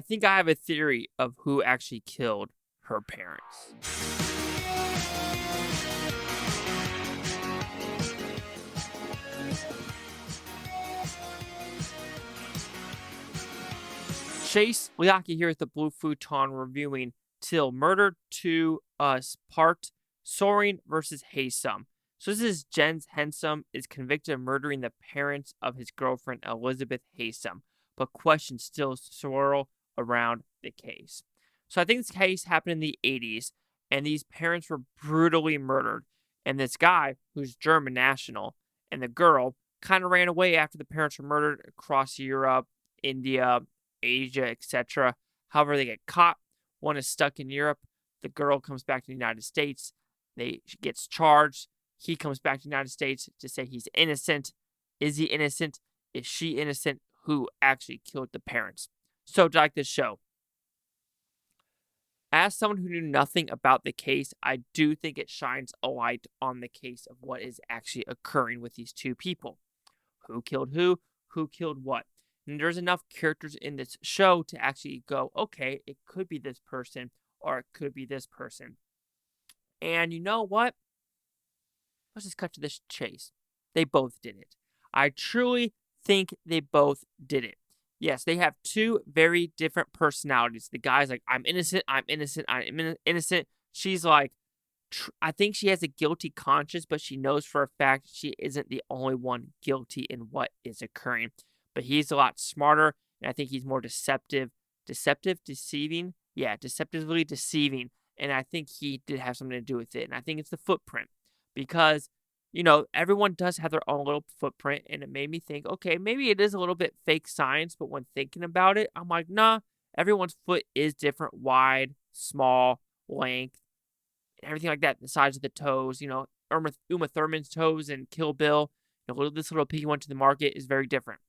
I think I have a theory of who actually killed her parents. Chase Liaki here at the Blue Futon reviewing Till Murder to Us Part Soering versus Haysom. So this is Jens Haysom is convicted of murdering the parents of his girlfriend Elizabeth Haysom, but questions still swirl around the case. So I think this case happened in the 80s, and these parents were brutally murdered. And this guy, who's German national, and the girl kind of ran away after the parents were murdered across Europe, India, Asia, etc. However, they get caught. One is stuck in Europe. The girl comes back to the United States. She gets charged. He comes back to the United States to say he's innocent. Is he innocent? Is she innocent? Who actually killed the parents? So, to like this show, as someone who knew nothing about the case, I do think it shines a light on the case of what is actually occurring with these two people. Who killed who? Who killed what? And there's enough characters in this show to actually go, okay, it could be this person or it could be this person. And you know what? Let's just cut to the chase. They both did it. I truly think they both did it. Yes, they have two very different personalities. The guy's like, I'm innocent, I'm innocent, I'm innocent. She's like, I think she has a guilty conscience, but she knows for a fact she isn't the only one guilty in what is occurring. But he's a lot smarter, and I think he's more deceptive. Deceiving? Yeah, deceptively deceiving. And I think he did have something to do with it. And I think it's the footprint. Because, everyone does have their own little footprint, and it made me think, okay, maybe it is a little bit fake science, but when thinking about it, I'm like, nah, everyone's foot is different, wide, small, length, everything like that, the size of the toes, Uma Thurman's toes and Kill Bill, this little piggy went to the market is very different.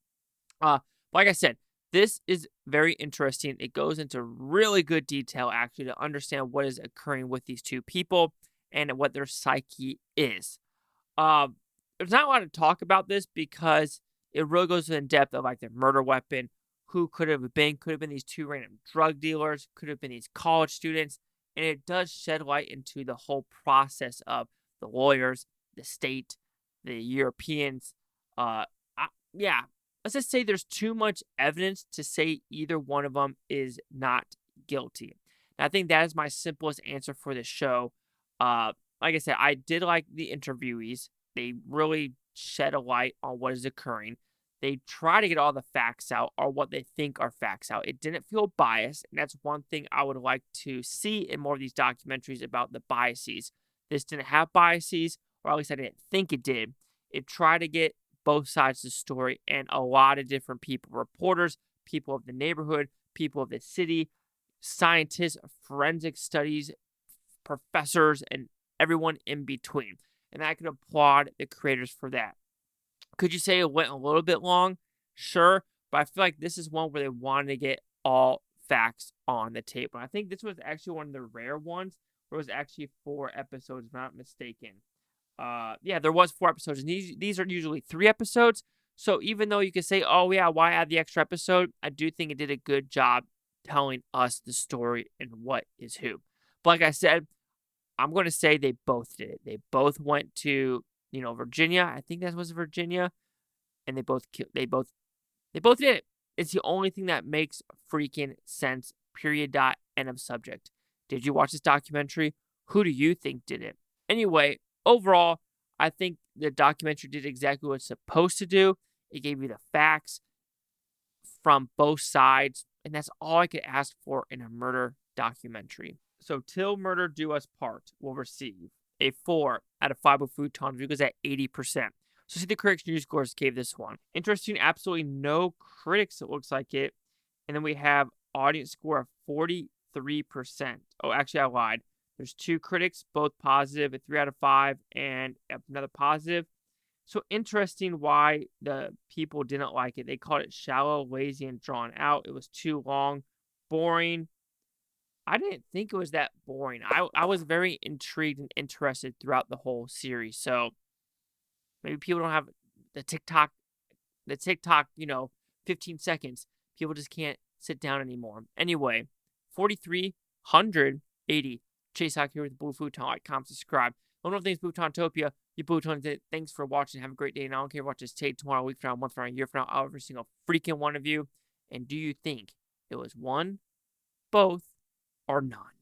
Like I said, this is very interesting. It goes into really good detail, actually, to understand what is occurring with these two people and what their psyche is. There's not a lot to talk about this because it really goes in depth of like their murder weapon, who could have been these two random drug dealers, could have been these college students, and it does shed light into the whole process of the lawyers, the state, the Europeans. Let's just say there's too much evidence to say either one of them is not guilty. And I think that is my simplest answer for this show. Like I said, I did like the interviewees. They really shed a light on what is occurring. They try to get all the facts out or what they think are facts out. It didn't feel biased, and that's one thing I would like to see in more of these documentaries about the biases. This didn't have biases, or at least I didn't think it did. It tried to get both sides of the story and a lot of different people, reporters, people of the neighborhood, people of the city, scientists, forensic studies, professors, and everyone in between. And I can applaud the creators for that. Could you say it went a little bit long? Sure, but I feel like this is one where they wanted to get all facts on the table. I think this was actually one of the rare ones where it was actually 4 episodes, if I'm not mistaken. There was 4 episodes, and these are usually 3 episodes. So even though you could say, oh yeah, why add the extra episode? I do think it did a good job telling us the story and what is who. But like I said, I'm going to say they both did it. They both went to, Virginia. I think that was Virginia, and they both did it. It's the only thing that makes freaking sense. Period. End of subject. Did you watch this documentary? Who do you think did it? Anyway, overall, I think the documentary did exactly what it's supposed to do. It gave you the facts from both sides, and that's all I could ask for in a murder documentary. So, Till Murder Do Us Part will receive a 4 out of 5 with Futon. Review goes at 80%. So, see the critics' news scores gave this one. Interesting, absolutely no critics, it looks like it. And then we have audience score of 43%. Oh, actually, I lied. There's 2 critics, both positive, a 3 out of 5, and another positive. So interesting why the people didn't like it. They called it shallow, lazy, and drawn out. It was too long, boring. I didn't think it was that boring. I was very intrigued and interested throughout the whole series. So maybe people don't have the TikTok, 15 seconds. People just can't sit down anymore. Anyway, 4,380. Chase out here with Blue Futon. Like, comment, subscribe. One more thing, Futontopia. You Futons, thanks for watching. Have a great day. And I don't care what this take tomorrow, a week from now, a month from now, a year from now, every single freaking one of you. And do you think it was one, both, or none?